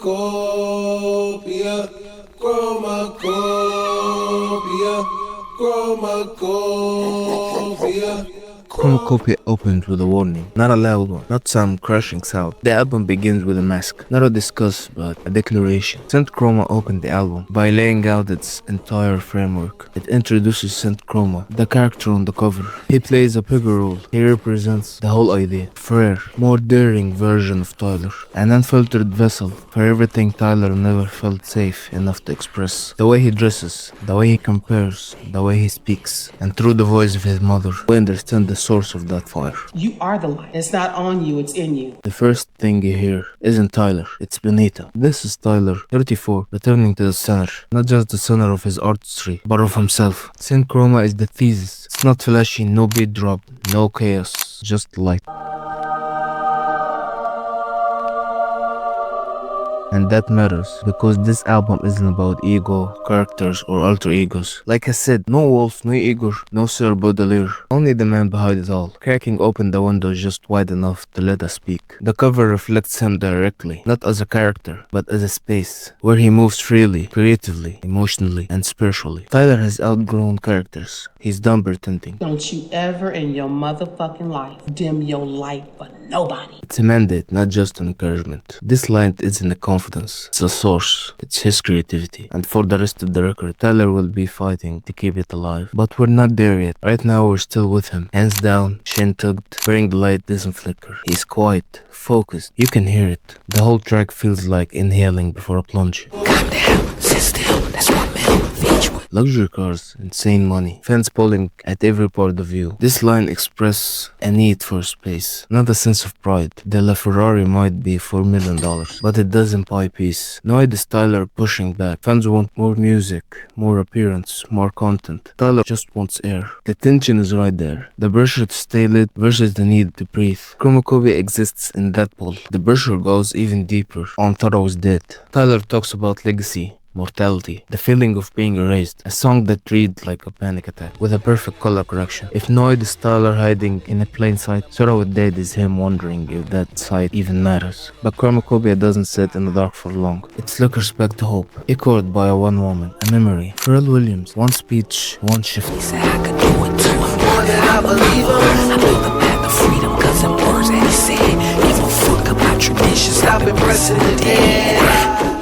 Chromakopia, Chromakopia, Chromakopia. Chromakopia opened with a warning, not a loud one, not some crashing sound. The album begins with a mask, not a discuss, but a declaration. Synth Chroma opened the album by laying out its entire framework. It introduces Synth Chroma, the character on the cover. He plays a bigger role. He represents the whole idea. Freer, more daring version of Tyler, an unfiltered vessel for everything Tyler never felt safe enough to express. The way he dresses, the way he compares, the way he speaks, and through the voice of his mother, we understand the source of that fire. You are the light. It's not on you, it's in you. The first thing you hear isn't Tyler, it's Benita. This is Tyler, 34, returning to the center. Not just the center of his artistry, but of himself. Synth Chroma is the thesis. It's not flashy, no beat drop, no chaos, just light. And that matters, because this album isn't about ego, characters, or alter egos. Like I said, no Wolf, no Igor, no Sir Baudelaire, only the man behind it all, cracking open the window just wide enough to let us speak. The cover reflects him directly, not as a character, but as a space, where he moves freely, creatively, emotionally, and spiritually. Tyler has outgrown characters. He's done pretending. Don't you ever in your motherfucking life dim your light for nobody. It's a mandate, not just an encouragement. This line isn't a confidence, it's a source. It's his creativity. And for the rest of the record, Tyler will be fighting to keep it alive. But we're not there yet. Right now we're still with him. Hands down, chin tugged, praying the light doesn't flicker. He's quiet, focused. You can hear it. The whole track feels like inhaling before a plunge. Goddamn, sit still, that's what Mel feeds you. Luxury cars, insane money, fans pulling at every part of you. This line expresses a need for space, not a sense of pride. The LaFerrari might be $4 million, but it doesn't buy peace. Noid is Tyler pushing back. Fans want more music, more appearance, more content. Tyler just wants air. The tension is right there. The pressure to stay lit versus the need to breathe. Chromakopia exists in that pull. The pressure goes even deeper on Thoreau's Dead. Tyler talks about legacy, mortality, the feeling of being erased, a song that reads like a panic attack, with a perfect color correction. If Noid is Tyler hiding in a plain sight, Sorrow with Dead is him wondering if that sight even matters. But Chromakopia doesn't sit in the dark for long. It flickers back to hope, echoed by a one woman, a memory. Pharrell Williams, one speech, one shift. He said I could do it too. More than I believe him. I built the path to freedom, cause in words that he said, give a fuck about tradition, stop impressing the dead.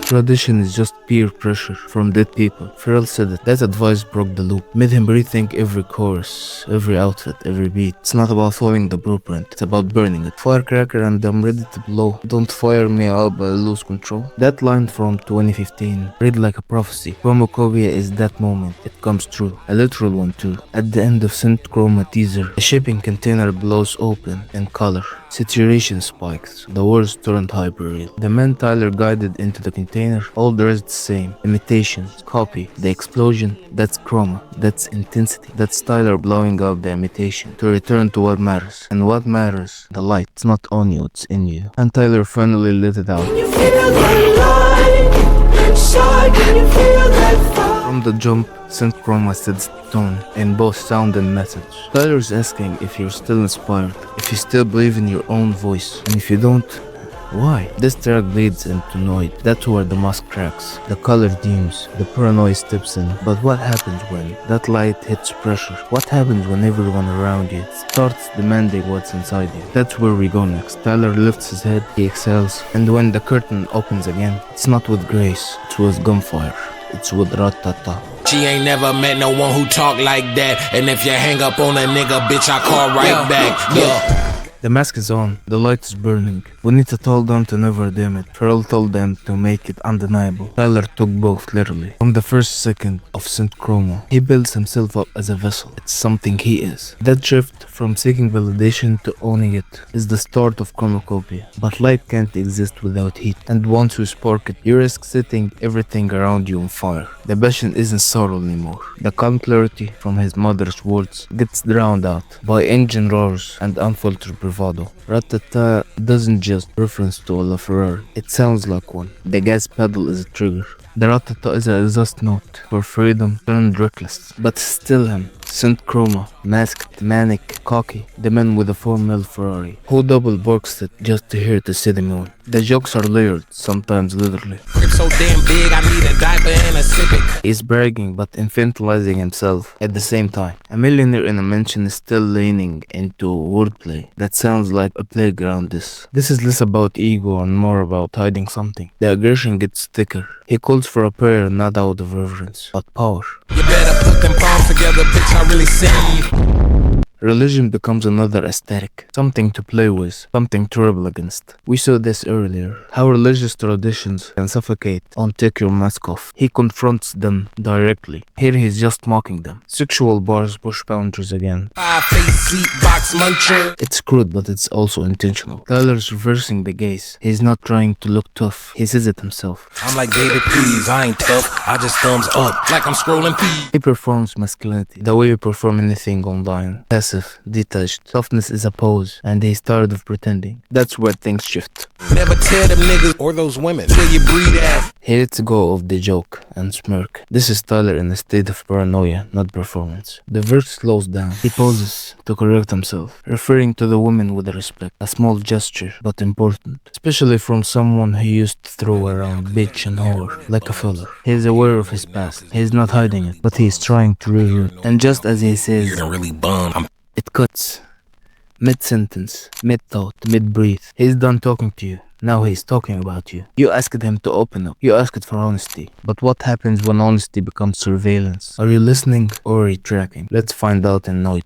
Tradition is just peer pressure from dead people. Pharrell said it. That advice broke the loop, made him rethink every chorus, every outfit, every beat. It's not about following the blueprint, it's about burning it. Firecracker and I'm ready to blow. Don't fire me up, I lose control. That line from 2015 read like a prophecy. Chromakopia is that moment. It comes true. A literal one too. At the end of Synth Chroma teaser, a shipping container blows open in color. Saturation spikes. The words turned hyper-real. The man Tyler guided into the container, all dressed the same. Imitations, copy, the explosion, that's chroma, that's intensity. That's Tyler blowing up the imitation to return to what matters. And what matters, the light. It's not on you, it's in you. And Tyler finally lit it out. Can you feel that light inside? Can you feel that fire? From the jump, Synth Chroma sets the tone in both sound and message. Tyler's asking if you're still inspired, if you still believe in your own voice, and if you don't, why? This track leads into Noid. That's where the mask cracks, the color dims, the paranoia steps in. But what happens when that light hits pressure? What happens when everyone around you starts demanding what's inside you? That's where we go next. Tyler lifts his head, he exhales, and when the curtain opens again, it's not with grace, it's with gunfire. It's with Rah Tah Tah. She ain't never met no one who talk like that. And if you hang up on a nigga, bitch, I call right back. Yeah. The mask is on, the light is burning. Bonita told them to never dim it. Pharrell told them to make it undeniable. Tyler took both literally. From the first second of Synth Chroma, he builds himself up as a vessel. It's something he is. That shift from seeking validation to owning it is the start of Chromakopia. But light can't exist without heat. And once you spark it, you risk setting everything around you on fire. The passion isn't sorrow anymore. The calm clarity from his mother's words gets drowned out by engine roars and unfiltered bravado. Rah Tah Tah doesn't just reference to a LaFerrari, it sounds like one. The gas pedal is a trigger. The Rah Tah Tah is an exhaust note for freedom turned reckless. But still him. Synth chroma, masked, manic, cocky, the man with a 4 mil Ferrari, who double barks it just to hear the city moon. The jokes are layered, sometimes literally. Grip so damn big, I need a diaper and a Civic. He's bragging but infantilizing himself at the same time. A millionaire in a mansion is still leaning into wordplay that sounds like a playground diss. This is less about ego and more about hiding something. The aggression gets thicker. He calls for a prayer not out of reverence, but power. You better put them palms together, bitch, I really see you. Religion becomes another aesthetic, something to play with, something to rebel against. We saw this earlier, how religious traditions can suffocate on Take Your Mask Off. He confronts them directly. Here he's just mocking them. Sexual bars push boundaries again. Five-face seat box muncher. It's crude, but it's also intentional. Tyler's reversing the gaze. He's not trying to look tough. He says it himself. I'm like, baby, please, I ain't tough. I just thumbs up, like I'm scrolling feed. He performs masculinity, the way you perform anything online. Passive, detached. Softness is a pose, and he's tired of pretending. That's where things shift. Never tell them niggas or those women till you breathe at. He lets go of the joke and smirk. This is Tyler in a state of paranoia, not performance. The verse slows down. He pauses to correct himself, referring to the woman with respect. A small gesture, but important. Especially from someone who used to throw around bitch and whore like a filler. He's aware of his past. He's not hiding it, but he's trying to revert. And just as he says, You're really bummed. it cuts. Mid-sentence, mid-thought, mid-breath. He's done talking to you. Now he's talking about you. You asked him to open up. You asked for honesty. But what happens when honesty becomes surveillance? Are you listening or are you tracking? Let's find out in Noid.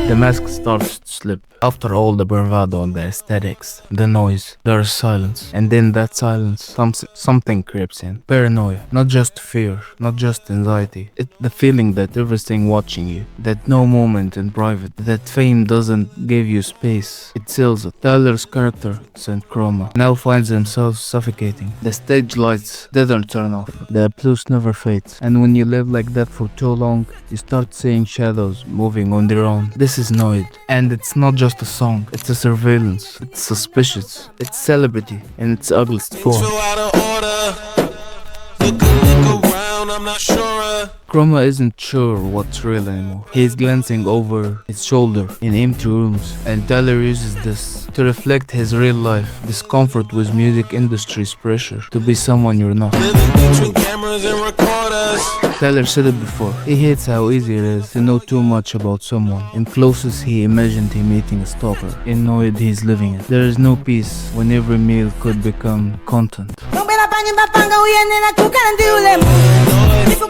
The mask starts to slip. After all the bravado and the aesthetics, the noise, there is silence. And in that silence, something creeps in. Paranoia. Not just fear, not just anxiety. It's the feeling that everything watching you. That no moment in private. That fame doesn't give you space. It seals it. Tyler's character, Saint Chroma, now finds himself suffocating. The stage lights didn't turn off. The applause never fades. And when you live like that for too long, you start seeing shadows moving on their own. This is Noid. And it's not just a song, it's a surveillance, it's suspicious, it's celebrity in its ugliest form. I'm not sure. Chroma isn't sure what's real anymore. He's glancing over his shoulder in empty rooms, and Tyler uses this to reflect his real life, discomfort with music industry's pressure to be someone you're not. Between cameras and recorders. Tyler said it before. He hates how easy it is to know too much about someone. In Closest, he imagined him meeting a stalker. In Noid, he's living it. There is no peace when every meal could become content.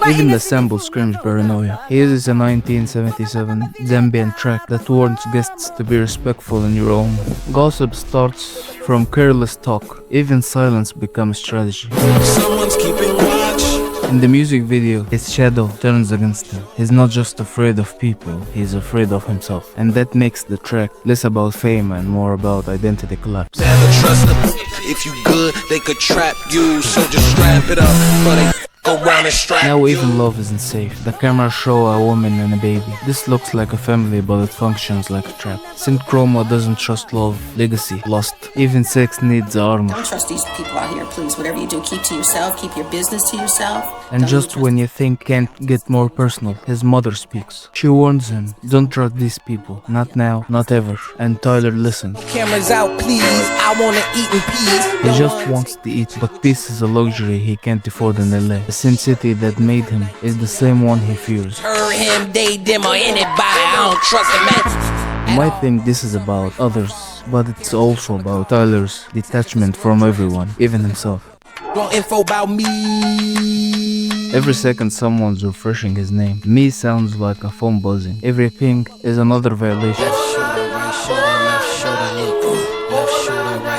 Even the sample screams paranoia. He uses a 1977 Zambian track that warns guests to be respectful in your own. Gossip starts from careless talk. Even silence becomes strategy. Someone's keeping watch. In the music video, his shadow turns against him. He's not just afraid of people, he's afraid of himself. And that makes the track less about fame and more about identity collapse. Never trust them. If you good, they could trap you. So just strap it up. But they go round and strap Now you. even love isn't safe. The camera show a woman and a baby. This looks like a family, but it functions like a trap. Synth Chroma doesn't trust love, legacy, lust. Even sex needs armor. Don't trust these people out here, please. Whatever you do, keep to yourself. Keep your business to yourself. And just when you think can't get more personal, his mother speaks. She warns him, don't trust these people. Not now, not ever. And Tyler listens. Cameras out, please. I wanna eat in peace. He just wants to eat, but peace is a luxury he can't afford in LA. The same city that made him is the same one he fears. Her, him, they, them, or anybody. I don't trust them, man. You might think this is about others, but it's also about Tyler's detachment from everyone, even himself. Want info about me? Every second someone's refreshing his name. Me sounds like a phone buzzing. Every ping is another violation.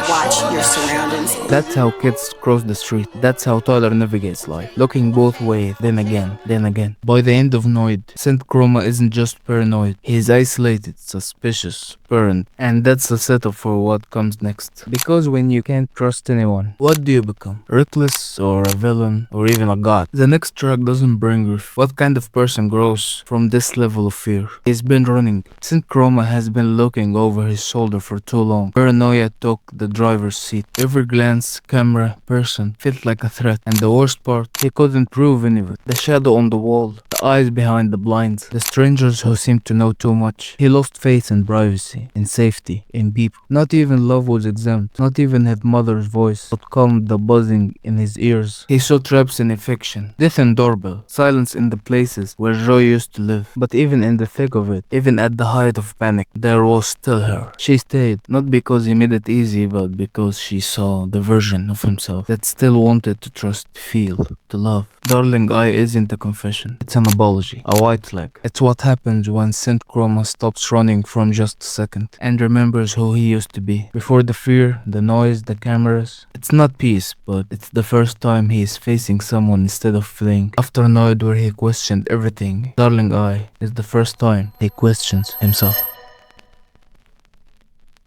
Watch your surroundings. That's how kids cross the street. That's how Tyler navigates life. Looking both ways, then again, then again. By the end of Noid, Saint Chroma isn't just paranoid. He's isolated, suspicious, burned, and that's a setup for what comes next. Because when you can't trust anyone, what do you become? Reckless, or a villain, or even a god? The next track doesn't bring grief. What kind of person grows from this level of fear? He's been running. Saint Chroma has been looking over his shoulder for too long. Paranoia took the driver's seat. Every glance, camera, person felt like a threat. And the worst part, he couldn't prove any of it. The shadow on the wall, the eyes behind the blinds, the strangers who seemed to know too much. He lost faith in privacy, in safety, in people. Not even love was exempt. Not even his mother's voice would calm the buzzing in his ears. He saw traps in affection, death in doorbell, silence in the places where joy used to live. But even in the thick of it, even at the height of panic, there was still her. She stayed, not because he made it easy, but because she saw the version of himself that still wanted to trust, feel, to love. Darling, I isn't a confession. It's an apology, a white flag. It's what happens when Saint Chroma stops running from just a second and remembers who he used to be. Before the fear, the noise, the cameras. It's not peace, but it's the first time he is facing someone instead of fleeing. After Noid, where he questioned everything, Darling, I is the first time he questions himself.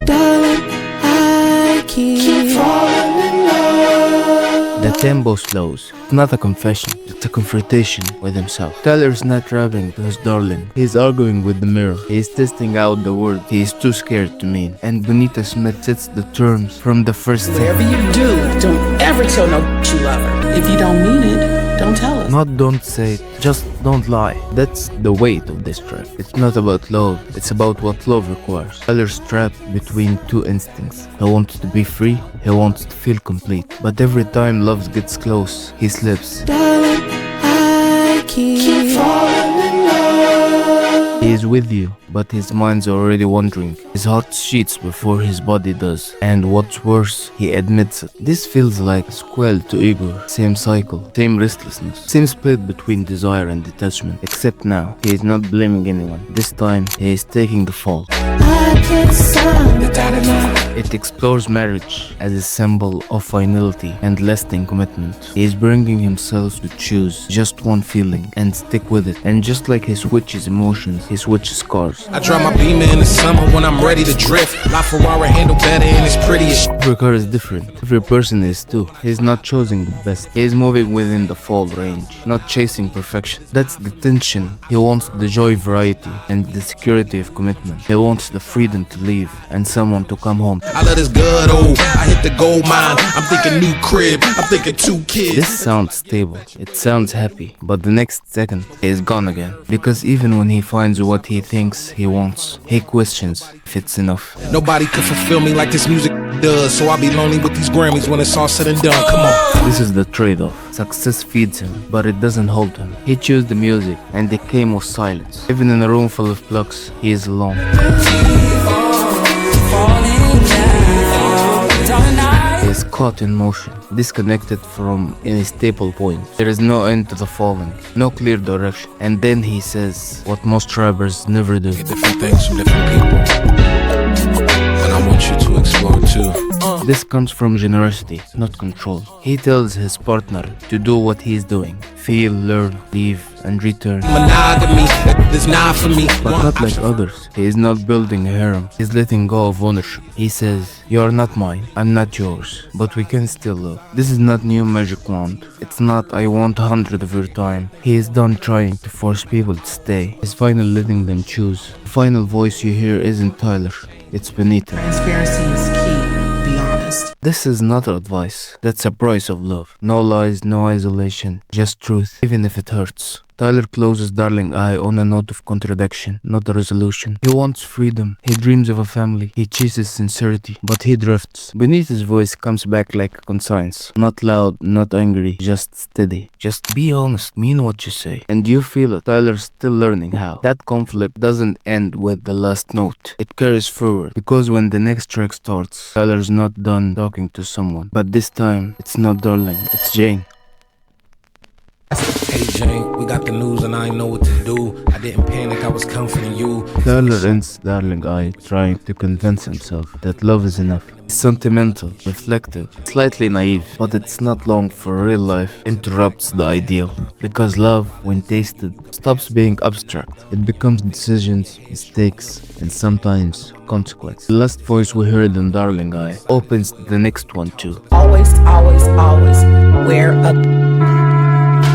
Darling, I keep falling in love. The tempo slows. It's not a confession, it's a confrontation with himself. Tyler's not rapping to his darling. He's arguing with the mirror. He's testing out the word he is too scared to mean. And Bonita Smith sets the terms from the first Whatever thing. you do, don't ever tell no you love her. If you don't mean it, don't tell us. Not don't say it, just don't lie. That's the weight of this track. It's not about love, it's about what love requires. Tyler's trapped between two instincts. He wants to be free, he wants to feel complete. But every time love gets close, he slips. Darling, I keep falling in love. He is with you, but his mind's already wandering. His heart cheats before his body does. And what's worse, he admits it. This feels like squall to Igor. Same cycle, same restlessness, same split between desire and detachment. Except now, he is not blaming anyone. This time, he is taking the fall. I can't sound the dynamite. It explores marriage as a symbol of finality and lasting commitment. He is bringing himself to choose just one feeling and stick with it. And just like he switches emotions, he switches cars. I drive my Beamer in the summer when I'm ready to drift. La Ferrari handle better and it's pretty as shit. Every car is different. Every person is too. He is not choosing the best. He is moving within the fall range, not chasing perfection. That's the tension. He wants the joy, variety, and the security of commitment. He wants the freedom to leave and someone to come home. I let this good old. I hit the gold mine. I'm thinking new crib. I'm thinking 2 kids. This sounds stable. It sounds happy. But the next second, he is gone again. Because even when he finds what he thinks he wants, he questions if it's enough. Nobody could fulfill me like this music does. So I'll be lonely with these Grammys when it's all said and done. Come on. This is the trade-off. Success feeds him, but it doesn't hold him. He chose the music, and it came with silence. Even in a room full of plugs, he is alone. He is caught in motion, disconnected from any staple point. There is no end to the falling, no clear direction. And then he says what most rappers never do. Different things from different people. And I want you to explore too. This comes from generosity, not control. He tells his partner to do what he is doing. Feel, learn, leave, and return. Monogamy, that's not for me. But not like others. He is not building a harem. He's letting go of ownership. He says, you are not mine, I'm not yours, but we can still love. This is not new magic wand. It's not I want 100 of your time. He is done trying to force people to stay. He's finally letting them choose. The final voice you hear isn't Tyler, it's Bonita. Transparency is key. Be honest. This is not advice. That's a price of love. No lies, no isolation, just truth, even if it hurts. Tyler closes Darling Eye on a note of contradiction, not a resolution. He wants freedom. He dreams of a family. He chases sincerity, but he drifts. Beneath his voice comes back like a conscience. Not loud, not angry, just steady. Just be honest, mean what you say. And you feel it. Tyler's still learning how. That conflict doesn't end with the last note. It carries forward. Because when the next track starts, Tyler's not done talking to someone. But this time, it's not Darling, it's Jane. Hey Jane, we got the news and I ain't know what to do. I didn't panic, I was comforting you. Tyler ends Darling I trying to convince himself that love is enough. It's sentimental, reflective, slightly naive, but it's not long for real life interrupts the ideal. Because love, when tasted, stops being abstract. It becomes decisions, mistakes, and sometimes consequence. The last voice we heard in Darling I opens the next one too. Always, always, always wear a.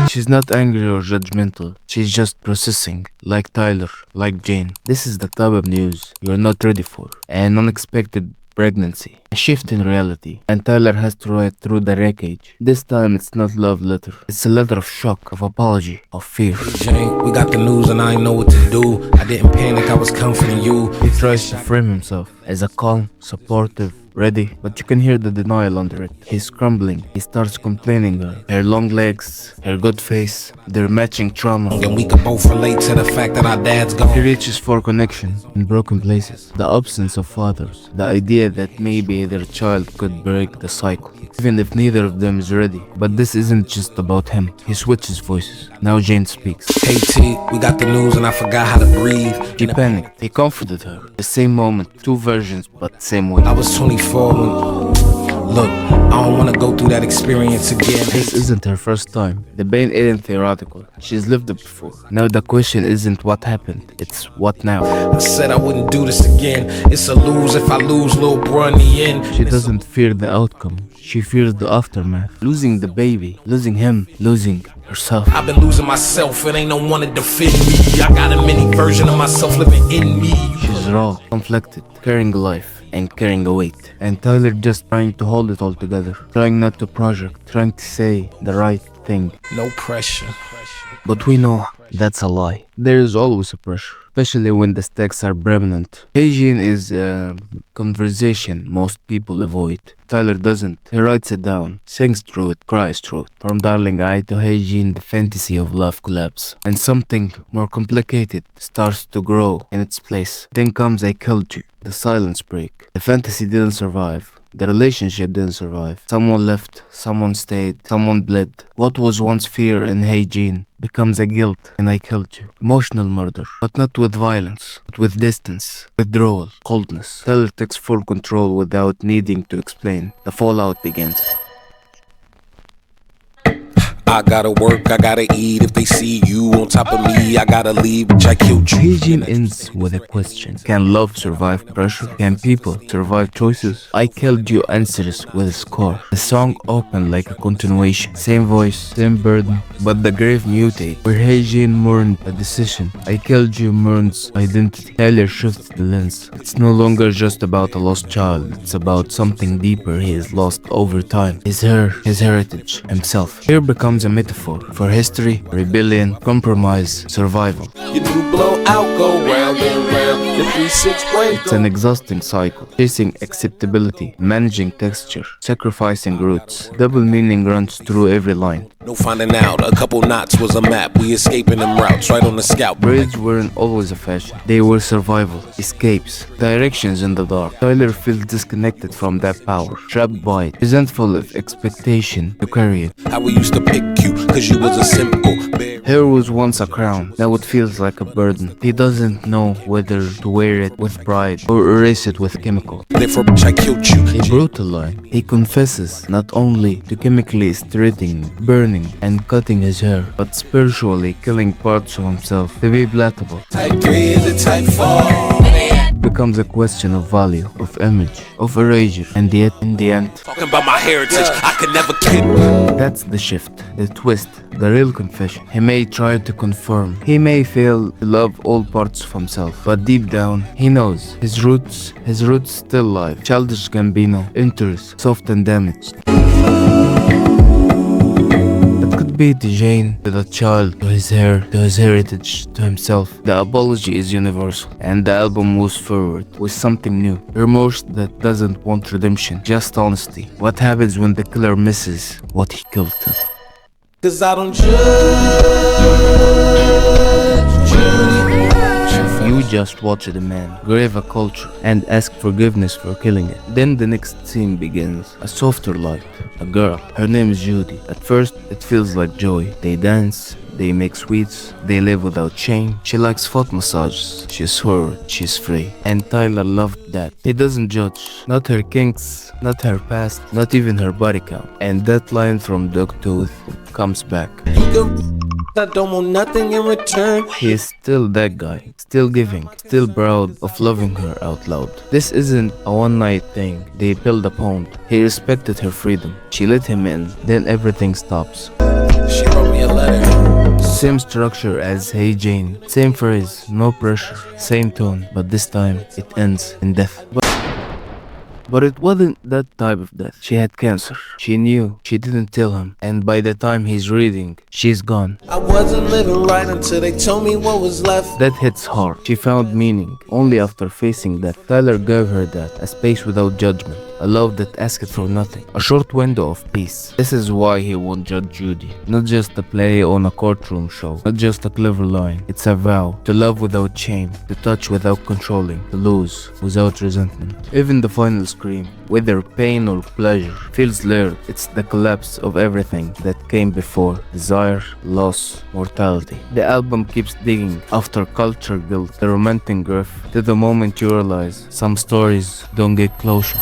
She's not angry or judgmental, she's just processing, like Tyler, like Jane. This is the type of news you're not ready for. An unexpected pregnancy, a shift in reality, and Tyler has to ride through the wreckage. This time it's not love letter, it's a letter of shock, of apology, of fear. Jane, we got the news and I ain't know what to do. I didn't panic, I was comforting you. He tries to frame himself as a calm, supportive, ready, but you can hear the denial under it. He's crumbling, he starts complaining her long legs, her good face, their matching trauma. And we could both relate to the fact that our dad's He gone. reaches for connection in broken places. The absence of fathers, the idea that maybe their child could break the cycle, even if neither of them is ready. But this isn't just about him. He switches voices. Now Jane speaks. Hey T, we got the news and I forgot how to breathe. He panicked. He comforted her. The same moment, two versions, but same way. I was 24 when... Look, I don't wanna go through that experience again. This isn't her first time. The pain isn't theoretical. She's lived it before. Now the question isn't what happened, it's what now. I said I wouldn't do this again. It's a lose if I lose, little bro, in the end. She doesn't fear the outcome. She fears the aftermath. Losing the baby, losing him, losing herself. I've been losing myself, it ain't no one to defend me. I got a mini version of myself living in me. She's raw, conflicted, carrying a life and carrying a weight. And Tyler just trying to hold it all together. Trying not to project, trying to say the right thing. No pressure. But we know that's a lie. There is always a pressure, especially when the stakes are permanent. Hygiene is a conversation most people avoid. Tyler doesn't. He writes it down, sings through it, cries through it. From Darling I to Hygiene, the fantasy of love collapses. And something more complicated starts to grow in its place. Then comes I Killed You. The silence break. The fantasy didn't survive. The relationship didn't survive. Someone left, someone stayed, someone bled. What was once fear in Hygiene becomes a guilt and I killed you. Emotional murder, but not with violence, but with distance, withdrawal, coldness. Tyler takes full control without needing to explain. The fallout begins. I gotta work, I gotta eat. If they see you on top of me, I gotta leave, which I killed you. Hygiene ends with a question. Can love survive pressure? Can people survive choices? I Killed You answers with a score. The song opened like a continuation. Same voice, same burden, but the grave mutate. Where Hygiene mourned a decision, I Killed You mourns identity. Tyler shifts the lens. It's no longer just about a lost child. It's about something deeper he has lost over time. His heritage, himself. Here becomes a metaphor for history, rebellion, compromise, survival. You do blow out, go round and round. The 3-6 way. It's an exhausting cycle, chasing acceptability, managing texture, sacrificing roots. Double meaning runs through every line. No finding out, a couple knots was a map. We escaping them routes right on the scalp. Braids weren't always a fashion. They were survival, escapes, directions in the dark. Tyler feels disconnected from that power, trapped by it, resentful of expectation to carry it. How we used to pick you, cause you was a simple bear. Hair was once a crown, now it feels like a burden. He doesn't know whether to wear it with pride or erase it with chemical. Therefore, bitch, I killed you. A brutal line. He confesses not only to chemically straightening, burning, and cutting his hair, but spiritually killing parts of himself to be palatable. Type 3 is a type 4. Becomes a question of value, of image, of erasure, and yet, in the end, Talking about my heritage, I could never kid. that's the shift, the twist, the real confession. He may try to conform, he may fail to love all parts of himself, but deep down, he knows his roots still live. Childish Gambino enters, soft and damaged. Be to Jane, to the child, to his hair, to his heritage, to himself. The apology is universal, and the album moves forward with something new. Remorse that doesn't want redemption, just honesty. What happens when the killer misses what he killed? Cause I don't judge Judy. You just watch the man grave a culture and ask forgiveness for killing it. Then the next scene begins. A softer light. A girl. Her name is Judy. At first, it feels like joy. They dance, they make sweets, they live without shame. She likes foot massages, she's her, she's free. And Tyler loved that. He doesn't judge, not her kinks, not her past, not even her body count. And that line from Dogtooth comes back. I don't want nothing in return. He is still that guy, still giving, still proud of loving her out loud. This isn't a one-night thing they build upon. He respected her freedom. She let him in, then everything stops. She wrote me a letter. Same structure as Hey Jane, same phrase, no pressure, same tone, but this time it ends in death. But it wasn't that type of death. She had cancer. She knew. She didn't tell him. And by the time he's reading, she's gone. I wasn't living right until they told me what was left. That hits hard. She found meaning only after facing death. Tyler gave her that, a space without judgment. A love that asked for nothing. A short window of peace. This is why he won't judge Judy. Not just a play on a courtroom show. Not just a clever line. It's a vow. To love without shame. To touch without controlling. To lose without resentment. Even the final scream, whether pain or pleasure, feels layered. It's the collapse of everything that came before. Desire, loss, mortality. The album keeps digging after culture guilt, the romantic grief, to the moment you realize some stories don't get closure.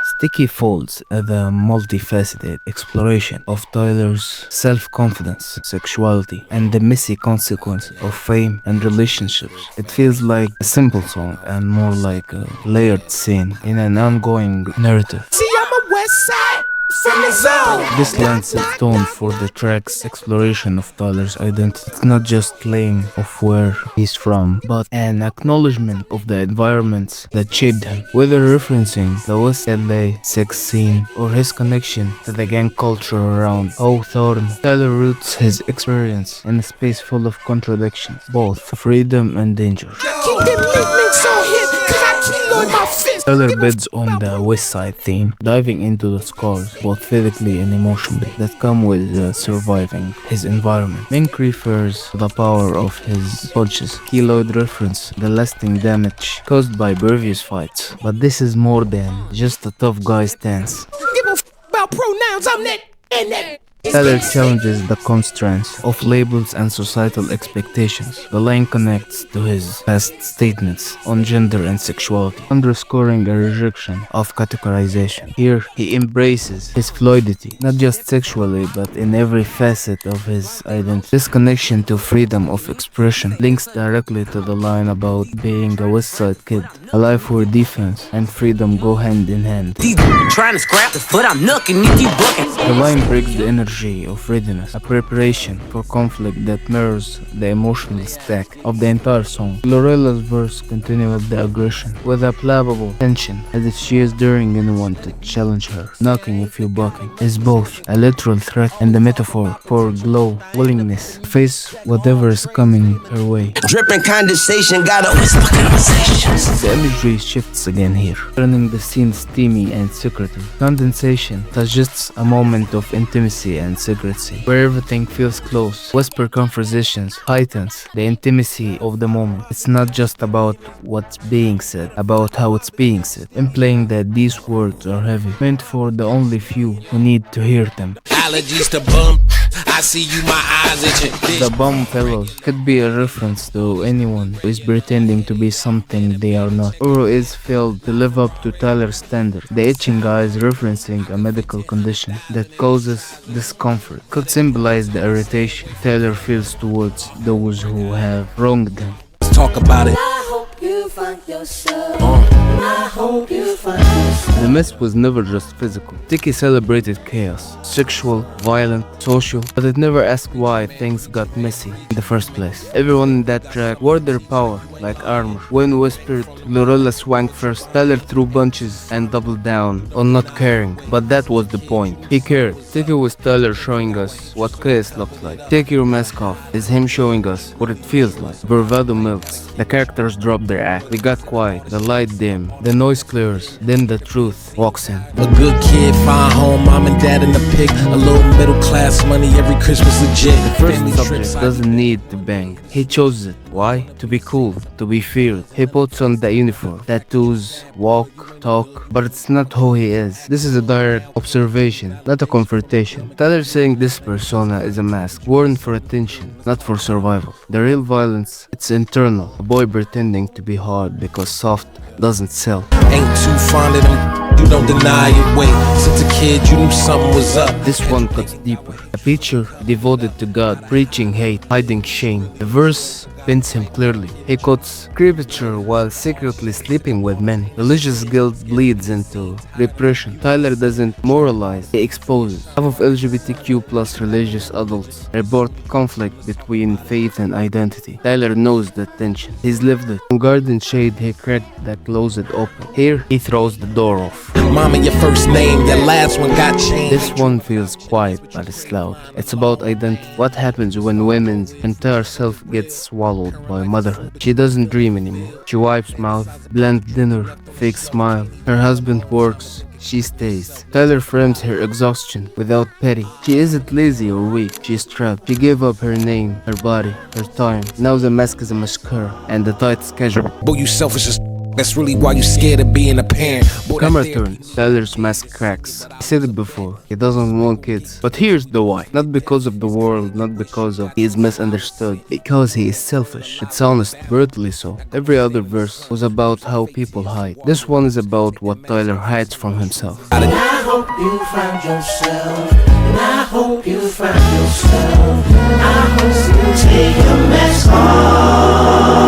Sticky Folds are the multifaceted exploration of Tyler's self-confidence, sexuality, and the messy consequence of fame and relationships. It feels like a simple song and more like a layered scene in an ongoing narrative. See, I'm a West Side from the zone. This line sets tone for the track's exploration of Tyler's identity. It's not just claim of where he's from, but an acknowledgement of the environments that shaped him. Whether referencing the West LA sex scene or his connection to the gang culture around Hawthorne, Tyler roots his experience in a space full of contradictions, both freedom and danger. Keep them nicknames on him, cause I keep on my fist. Tyler bids on the West Side theme, diving into the scars, both physically and emotionally, that come with surviving his environment. Mink refers to the power of his punches. Ki-lled reference the lasting damage caused by previous fights. But this is more than just a tough guy stance. Give a about pronouns, I'm that and that. Tyler challenges the constraints of labels and societal expectations. The line connects to his past statements on gender and sexuality, underscoring a rejection of categorization. Here, he embraces his fluidity, not just sexually, but in every facet of his identity. This connection to freedom of expression links directly to the line about being a West Side kid, a life where defense and freedom go hand in hand. These trying to scrap the foot, I'm nooking if you booking. The line breaks the energy of readiness, a preparation for conflict that mirrors the emotional stack of the entire song. Lorella's verse continues with the aggression, with a palpable tension, as if she is daring anyone to challenge her. Knocking if you're bucking is both a literal threat and a metaphor for glow, willingness to face whatever is coming her way. Dripping condensation, got a whisper conversations. The imagery shifts again here, turning the scene steamy and secretive. Condensation suggests a moment of intimacy and secrecy, where everything feels close. Whisper conversations heightens the intimacy of the moment. It's not just about what's being said, about how it's being said, implying that these words are heavy, meant for the only few who need to hear them. Allergies to bum. I see you, my eyes itching. The bum fellows could be a reference to anyone who is pretending to be something they are not, or who is failed to live up to Tyler's standard. The itching guy is referencing a medical condition that causes discomfort. Could symbolize the irritation Tyler feels towards those who have wronged him. Let's talk about it. I hope you find yourself. I hope you find yourself. The mess was never just physical. Tiki celebrated chaos, sexual, violent, social, but it never asked why things got messy in the first place. Everyone in that track wore their power like armor. When whispered, Lorella swung first, Tyler threw punches and doubled down on not caring, but that was the point. He cared. Tiki was Tyler showing us what chaos looks like. Take your mask off is him showing us what it feels like. Bravado melts. The characters drop their act. We got quiet. The light dim. The noise clears. Then the truth walks in. A good kid, fine home, mom and dad in the pig. A little middle class money every Christmas legit. The first subject doesn't need to bang. He chose it. Why? To be cool. to be feared. He puts on the uniform, tattoos, walk, talk, but it's not who he is. This is a direct observation, not a confrontation. Tyler saying this persona is a mask, worn for attention, not for survival. The real violence, it's internal. A boy pretending to be hard because soft doesn't sell. Ain't too fond of them. You don't deny it. Wait, since a kid you knew something was up. This one cuts deeper. A preacher devoted to God, preaching hate, hiding shame. The verse paints him clearly. He quotes scripture while secretly sleeping with men. Religious guilt bleeds into repression. Tyler doesn't moralize, he exposes. Half of LGBTQ plus religious adults report conflict between faith and identity. Tyler knows that tension. He's lived it. In Garden Shade, he cracked the closet open. Here, he throws the door off. Mama, your first name, that last one got changed. This one feels quiet, but it's loud. It's about identity. What happens when women's entire self gets swallowed by motherhood? She doesn't dream anymore. She wipes mouth, bland dinner, fake smile. Her husband works, she stays. Tyler frames her exhaustion without pity. She isn't lazy or weak, she's trapped. She gave up her name, her body, her time. Now the mask is a mascara and the tight schedule. Boy, you selfish as that's really why you scared of being a parent. Boy, Camera turns. Tyler's mask cracks. He said it before. He doesn't want kids. But here's the why. Not because of the world, not because of he is misunderstood. Because he is selfish. It's honest, brutally so. Every other verse was about how people hide. This one is about what Tyler hides from himself. And I hope you found yourself. And I hope you found yourself. I hope you take your mask off.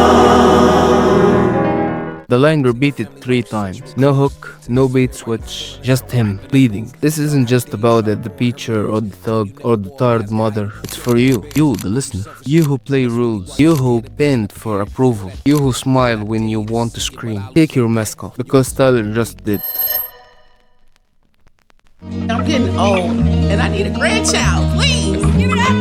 The line repeated 3 times. No hook, no beat switch, just him pleading. This isn't just about the preacher or the thug or the tired mother. It's for you, the listener. You who play rules. You who bend for approval. You who smile when you want to scream. Take your mask off, because Tyler just did. I'm getting old and I need a grandchild. Please, you know that?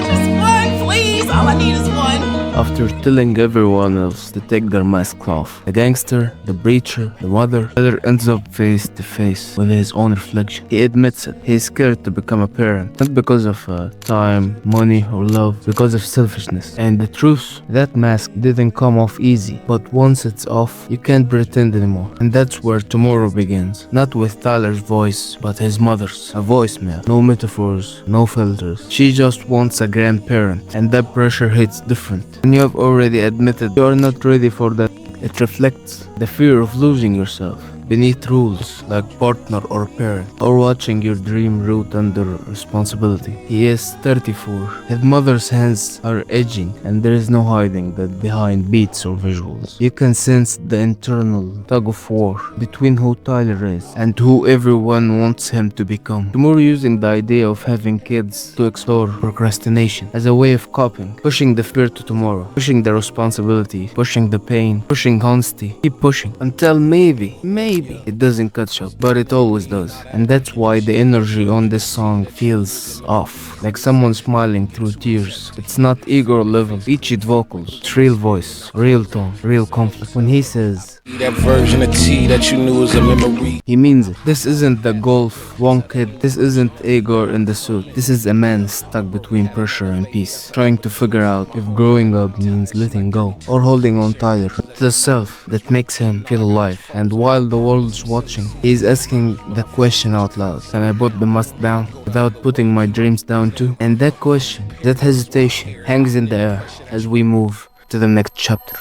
Just one, please. All I need is one. After telling everyone else to take their mask off, the gangster, the preacher, the mother, Tyler ends up face to face with his own reflection. He admits it. He's scared to become a parent, not because of time, money, or love, because of selfishness. And the truth, that mask didn't come off easy, but once it's off, you can't pretend anymore. And that's where tomorrow begins. Not with Tyler's voice, but his mother's. A voicemail. No metaphors, no filters. She just wants a grandparent, and that pressure hits different. When you have already admitted you are not ready for that, it reflects the fear of losing yourself beneath rules like partner or parent, or watching your dream root under responsibility. He is 34. His mother's hands are edging, and there is no hiding that behind beats or visuals. You can sense the internal tug of war between who Tyler is and who everyone wants him to become. Tomorrow using the idea of having kids to explore procrastination as a way of coping, pushing the fear to tomorrow, pushing the responsibility, pushing the pain, pushing honesty, keep pushing until maybe it doesn't catch up, but it always does. And that's why the energy on this song feels off, like someone smiling through tears. It's not ego level, pitched vocals, it's real voice, real tone, real conflict. When he says that version of T that you knew was a memory, he means it. This isn't the golf one kid, this isn't Igor in the suit. This is a man stuck between pressure and peace, trying to figure out if growing up means letting go or holding on tighter to the self that makes him feel alive. And while the world's watching, he's asking the question out loud: can I put the mask down without putting my dreams down too? And that question, that hesitation, hangs in the air as we move to the next chapter.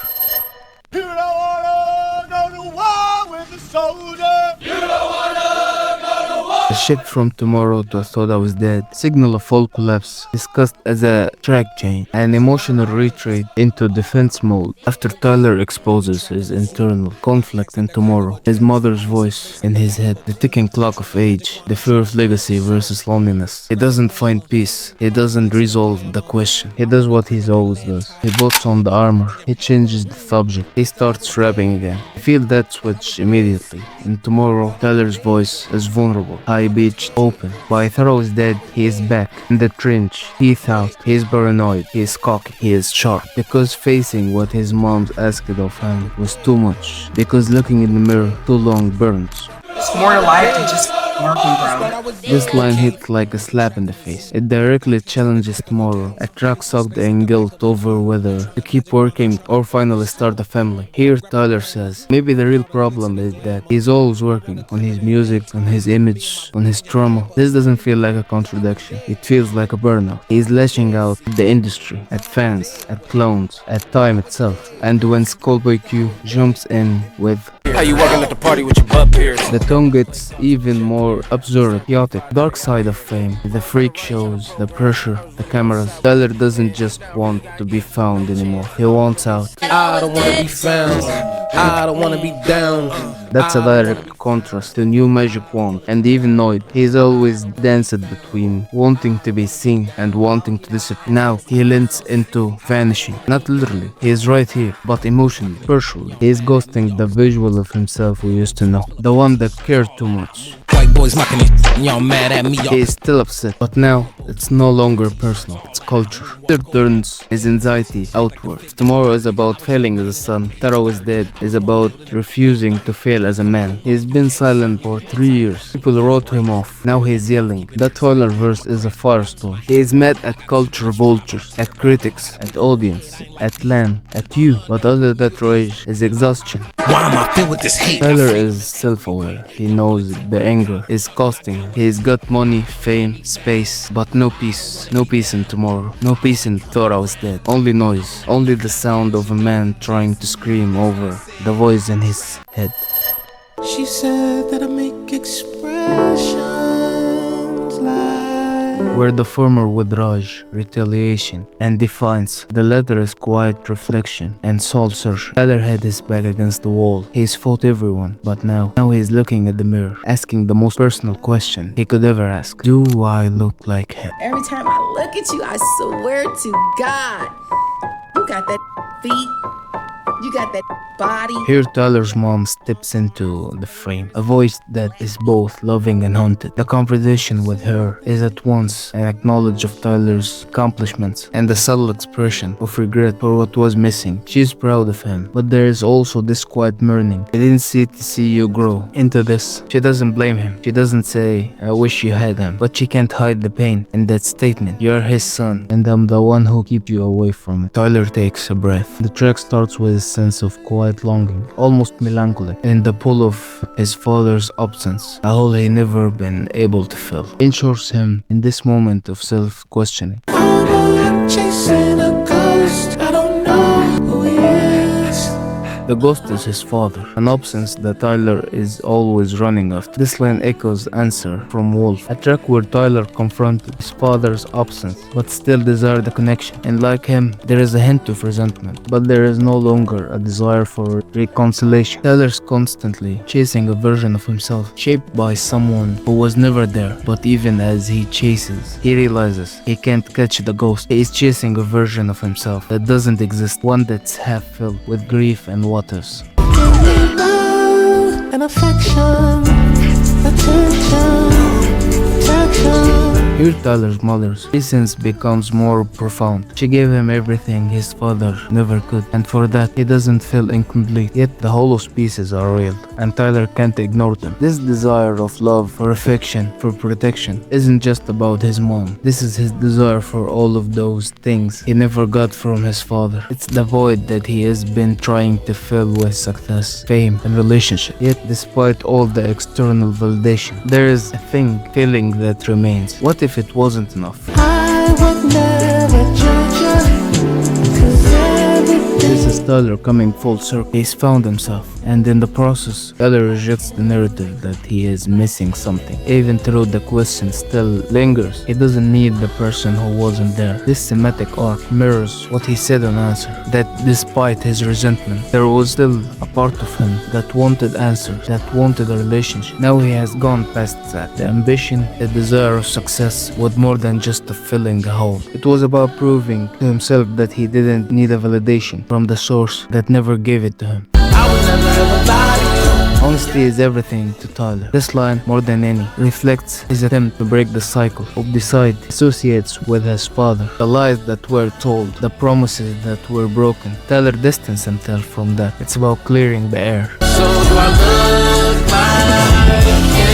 You don't wanna go to war with the soldier. You don't wanna go to war. A shift from tomorrow to I thought I was dead, signal a full collapse, discussed as a track change, an emotional retreat into defense mode. After Tyler exposes his internal conflict in tomorrow, his mother's voice in his head, the ticking clock of age, the fear of legacy versus loneliness. He doesn't find peace, he doesn't resolve the question. He does what he always does. He puts on the armor, he changes the subject, he starts rapping again. I feel that switch immediately. In tomorrow, Tyler's voice is vulnerable, high-pitched, open. By Thoreau is dead, he is back in the trench, teeth out. He is paranoid, he is cocky, he is sharp. Because facing what his mom asked of him was too much. Because looking in the mirror too long burns. It's more to life than just This line hits like a slap in the face. It directly challenges tomorrow. A track sucked and guilt over whether to keep working or finally start a family. Here Tyler says, maybe the real problem is that he's always working on his music, on his image, on his trauma. This doesn't feel like a contradiction. It feels like a burnout. He's lashing out at the industry, at fans, at clones, at time itself. And when Schoolboy Q jumps in with How you walking at the party with your butt pierced? the tone gets even more absurd, chaotic. Dark side of fame, the freak shows, the pressure, the cameras. Tyler doesn't just want to be found anymore. He wants out. I don't wanna be found. I don't wanna be down. That's a direct contrast to New Magic Wand and even Noid. He's always danced between wanting to be seen and wanting to disappear. Now he leans into vanishing. Not literally, he is right here, but emotionally, personally. He is ghosting the visual of himself we used to know. The one that cared too much. White boys mocking it. Y'all mad at me. He is still upset, but now it's no longer personal, it's culture. It turns his anxiety outward. Tomorrow is about failing as a son. Taro is dead is about refusing to fail as a man. He's been silent for 3 years. People wrote him off. Now he's yelling. That Tyler verse is a firestorm. He is mad at culture vultures, at critics, at audience, at land, at you. But under that rage is exhaustion. Why am I filled with this hate? Tyler is self-aware. He knows the anger is costing him. He's got money, fame, space, but no peace. No peace in tomorrow. No peace in thought I was dead. Only noise. Only the sound of a man trying to scream over the voice in his head. She said that I make expressions like Where the former with rage, retaliation, and defiance, the latter is quiet reflection and soul search. Tyler had his back against the wall. He's fought everyone, but now he's looking at the mirror, asking the most personal question he could ever ask. Do I look like him? Every time I look at you, I swear to God, you got that feet, you got that body. Here Tyler's mom steps into the frame, a voice that is both loving and haunted. The conversation with her is at once an acknowledge of Tyler's accomplishments and a subtle expression of regret for what was missing. She's proud of him, but there is also this quiet mourning. I didn't see you grow into this. She doesn't blame him. She doesn't say, I wish you had him, but she can't hide the pain in that statement. You're his son, and I'm the one who keep you away from it. Tyler takes a breath. The track starts with a sense of quiet longing, almost melancholic, in the pull of his father's absence, a hole he never been able to fill. Ensures him in this moment of self-questioning. chasing a ghost. I don't know who he is. The ghost is his father, an absence that Tyler is always running after. This line echoes answer from Wolf, a track where Tyler confronted his father's absence, but still desired the connection. And like him, there is a hint of resentment, but there is no longer a desire for reconciliation. Tyler's constantly chasing a version of himself, shaped by someone who was never there. But even as he chases, he realizes he can't catch the ghost. He is chasing a version of himself that doesn't exist, one that's half filled with grief and waters. Love and affection, attention. Here Tyler's mother's essence becomes more profound. She gave him everything his father never could, and for that he doesn't feel incomplete. Yet the hollow pieces are real, and Tyler can't ignore them. This desire of love, for affection, for protection, isn't just about his mom. This is his desire for all of those things he never got from his father. It's the void that he has been trying to fill with success, fame, and relationship. Yet despite all the external validation, there is a feeling that remains. What if it wasn't enough? I would never judge you, 'cause everything. This is Tyler coming full circle. He's found himself, and in the process, Tyler rejects the narrative that he is missing something. Even though the question still lingers, he doesn't need the person who wasn't there. This thematic arc mirrors what he said on Answer, that despite his resentment, there was still a part of him that wanted answers, that wanted a relationship. Now he has gone past that. The ambition, the desire of success was more than just filling a hole. It was about proving to himself that he didn't need a validation from the source that never gave it to him. I would never ever lie to you. Honesty is everything to Tyler. This line, more than any, reflects his attempt to break the cycle of decide associates with his father. The lies that were told, the promises that were broken. Tyler distanced himself from that. It's about clearing the air. So do I look like it?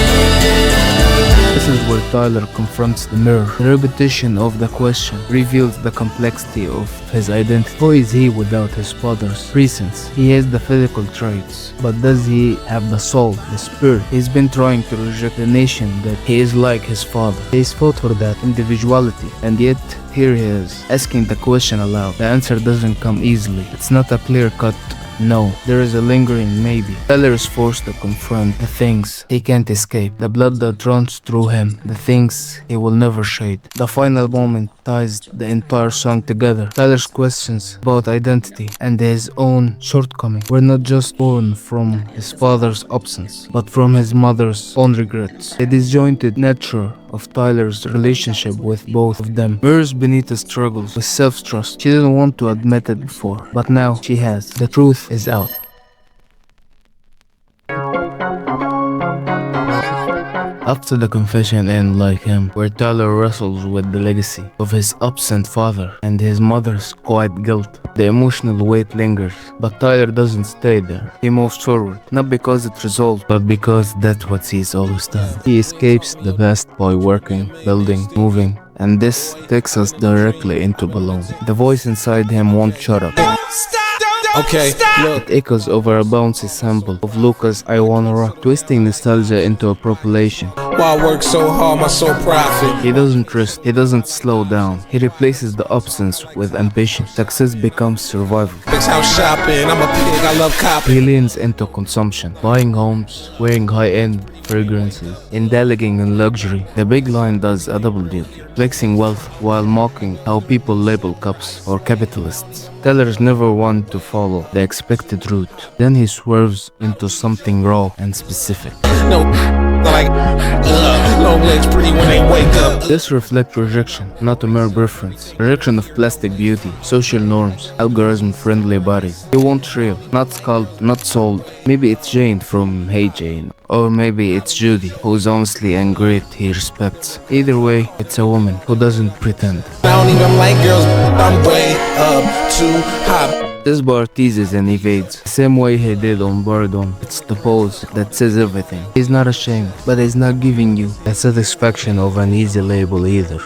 This is where Tyler confronts the mirror. The repetition of the question reveals the complexity of his identity. Who is he without his father's presence? He has the physical traits, but does he have the soul, the spirit? He's been trying to reject the nation that he is like his father. He's fought for that individuality, and yet here he is, asking the question aloud. The answer doesn't come easily. It's not a clear-cut no. There is a lingering maybe. Tyler is forced to confront the things he can't escape, the blood that runs through him, the things he will never shade. The final moment ties the entire song together. Tyler's questions about identity and his own shortcomings were not just born from his father's absence, but from his mother's own regrets. The disjointed nature of Tyler's relationship with both of them mirrors beneath his struggles with self-trust. She didn't want to admit it before, but now she has. The truth is out. After the confession ends like him, where Tyler wrestles with the legacy of his absent father and his mother's quiet guilt, the emotional weight lingers, but Tyler doesn't stay there. He moves forward, not because it resolved, but because that's what he's always done. He escapes the past by working, building, moving, and this takes us directly into Ballon. The voice inside him won't shut up. Okay, look. It echoes over a bouncy sample of Lucas' I Wanna Rock, twisting nostalgia into a propulsion. Why I work so hard, my soul profit. He doesn't rest, he doesn't slow down. He replaces the absence with ambition. Success becomes survival. Next house shopping, I'm a pig, I love copy. He leans into consumption, buying homes, wearing high-end fragrances, indulging in luxury. The big line does a double duty, flexing wealth while mocking how people label cops or capitalists. Tyler's never one to follow the expected route. Then he swerves into something raw and specific. No, like, long legs pretty when they wake up. This reflects rejection, not a mere preference. Rejection of plastic beauty, social norms, algorithm-friendly bodies. He wants real, not sculpted, not sold. Maybe it's Jane from Hey Jane, or maybe it's Judy, who's honestly and great he respects. Either way, it's a woman who doesn't pretend. I don't even like girls, I'm way up too high. This bar teases and evades, the same way he did on Ballon. It's the pose that says everything. He's not ashamed, but he's not giving you the satisfaction of an easy label either.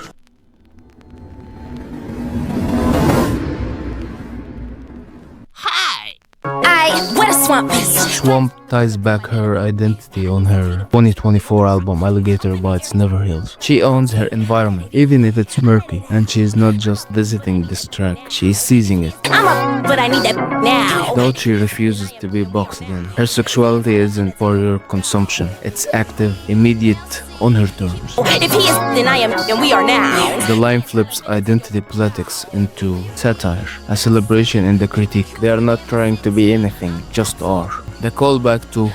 Swamp ties back her identity on her 2024 album Alligator Bites Never Heals. She owns her environment, even if it's murky, and she is not just visiting this track, she is seizing it. But I need that now. Though she refuses to be boxed in, her sexuality isn't for your consumption. It's active, immediate, on her terms. If he is, then I am, and we are now. The line flips identity politics into satire, a celebration in the critique. They are not trying to be anything, just are. The callback to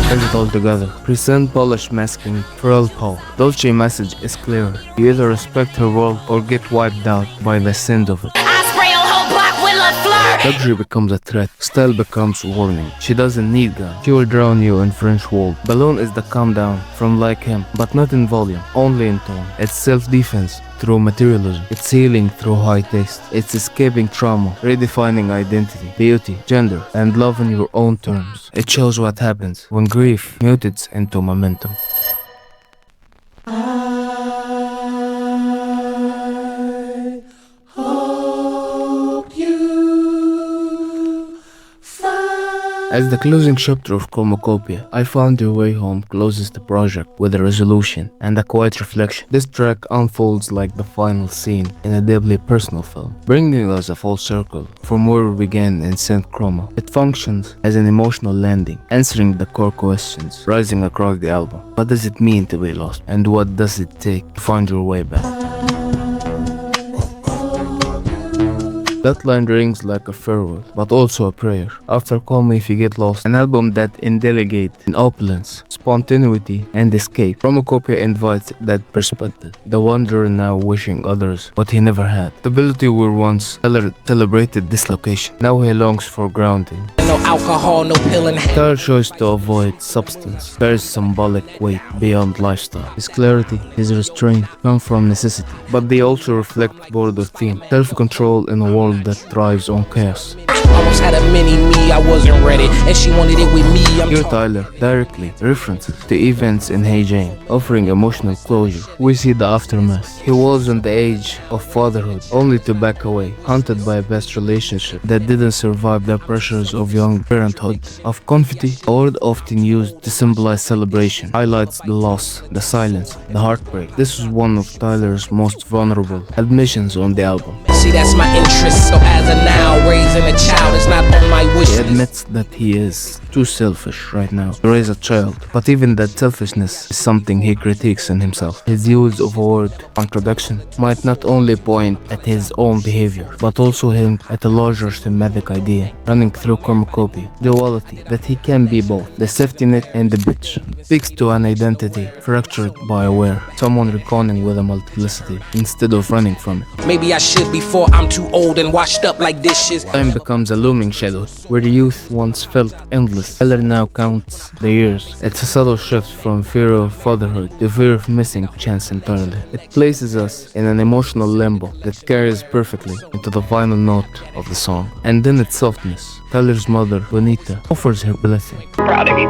Put it all together. Present polish masking pearl power. Dolce message is clear. You either respect her world or get wiped out by the sin of it. Luxury becomes a threat, style becomes warning. She doesn't need gun, she will drown you in French wall. Ballon is the calm down from Like Him, but not in volume, only in tone. It's self-defense through materialism, it's healing through high taste. It's escaping trauma, redefining identity, beauty, gender, and love in your own terms. It shows what happens when grief mutates into momentum. As the closing chapter of Chromakopia, I found Your Way Home closes the project with a resolution and a quiet reflection. This track unfolds like the final scene in a deeply personal film, bringing us a full circle from where we began in Saint Chroma. It functions as an emotional landing, answering the core questions rising across the album. What does it mean to be lost? And what does it take to find your way back? That line rings like a farewell, but also a prayer. After Call Me If You Get Lost, an album that indelicates in opulence, spontaneity, and escape. Chromakopia invites that perspective. The wanderer now wishing others what he never had. Stability were once celebrated dislocation. Now he longs for grounding. No alcohol, no pilling. Tyler choice to avoid substance bears symbolic weight beyond lifestyle. His clarity, his restraint come from necessity, but they also reflect broader theme. Self-control in a world that thrives on chaos. Almost had a mini me, I wasn't ready, and she wanted it with me. Here Tyler directly references to events in Hey Jane, offering emotional closure. We see the aftermath. He was on the age of fatherhood, only to back away, haunted by a past relationship that didn't survive the pressures of young parenthood. Of confetti, a word often used to symbolize celebration, highlights the loss, the silence, the heartbreak. This was one of Tyler's most vulnerable admissions on the album. See, that's my interest, so as of now, raising a child is not on my wish He list. admits that he is too selfish right now to raise a child, but even that selfishness is something he critiques in himself. His use of a word contradiction might not only point at his own behavior, but also hint at a larger thematic idea running through Chromakopia, duality, that he can be both, the safety net and the bitch. Speaks to an identity fractured by aware, someone reckoning with a multiplicity instead of running from it. Maybe I should before I'm too old and washed up like dishes. Time becomes a looming shadow, where the youth once felt endless. Tyler now counts the years. It's a subtle shift from fear of fatherhood to fear of missing chance entirely. It places us in an emotional limbo that carries perfectly into the final note of the song. And in its softness, Tyler's mother, Bonita, offers her blessing. Proud of you.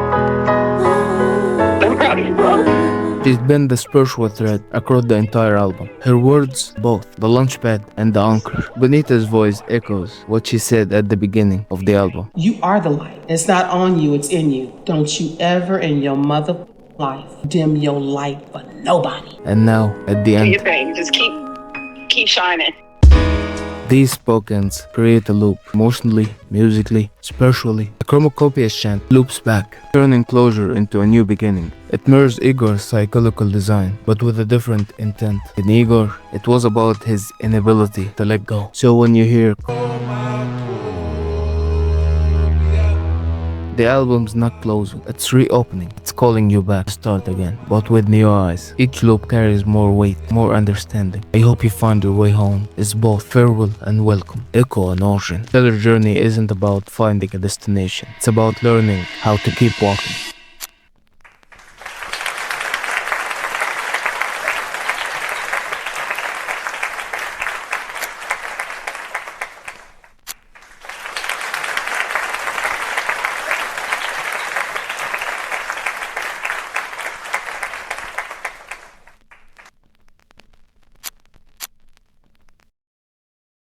I'm proud of you, bro. She's been the spiritual thread across the entire album. Her words, both the launchpad and the anchor. Bonita's voice echoes what she said at the beginning of the album. You are the light. It's not on you, it's in you. Don't you ever in your mother life dim your light for nobody. And now, at the Do end, your thing. Just keep shining. these spokens create a loop, emotionally, musically, spiritually. The Chromakopia chant loops back, turning closure into a new beginning. It mirrors Igor's psychological design, but with a different intent. In Igor, it was about his inability to let go. So when you hear the album's not closing, it's reopening. It's calling you back to start again, but with new eyes. Each loop carries more weight, more understanding. I hope you find your way home is both farewell and welcome, echo and origin. Tyler's journey isn't about finding a destination. It's about learning how to keep walking.